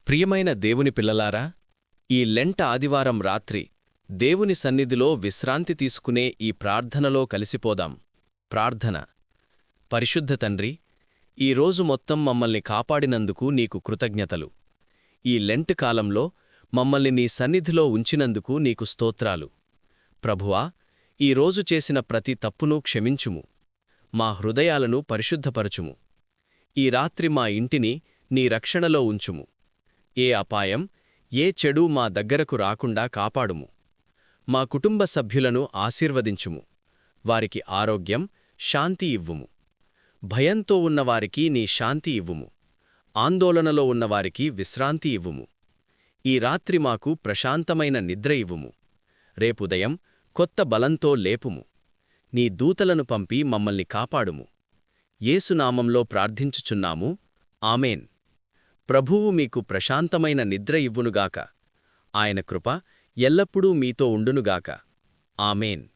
ప్రియమైన దేవుని పిల్లలారా, ఈ లెంట ఆదివారం రాత్రి దేవుని సన్నిధిలో విశ్రాంతి తీసుకునే ఈ ప్రార్థనలో కలిసిపోదాం. ప్రార్థన. పరిశుద్ధ తండ్రి, ఈ రోజు మొత్తం మమ్మల్ని కాపాడినందుకు నీకు కృతజ్ఞతలు. ఈ లెంట్ కాలంలో మమ్మల్ని నీ సన్నిధిలో ఉంచినందుకు నీకు స్తోత్రాలు. ప్రభువా, ఈ రోజు చేసిన ప్రతి తప్పును క్షమించుము. మా హృదయాలను పరిశుద్ధపరచుము. ఈ రాత్రి మా ఇంటిని నీ రక్షణలో ఉంచుము. ఏ అపాయం, ఏ చెడు మా దగ్గరకు రాకుండా కాపాడుము. మా కుటుంబ సభ్యులను ఆశీర్వదించుము. వారికి ఆరోగ్యం, శాంతి ఇవ్వుము. భయంతో ఉన్నవారికి నీ శాంతి ఇవ్వుము. ఆందోళనలో ఉన్నవారికి విశ్రాంతి ఇవ్వుము. ఈ రాత్రి మాకు ప్రశాంతమైన నిద్ర ఇవ్వుము. రేపుదయం కొత్త బలంతో లేపుము. నీ దూతలను పంపి మమ్మల్ని కాపాడుము. యేసునామంలో ప్రార్థించుచున్నాము. ఆమేన్. ప్రభువు మీకు ప్రశాంతమైన నిద్ర ఇవ్వునుగాక. ఆయన కృప ఎల్లప్పుడూ మీతో ఉండునుగాక. ఆమేన్.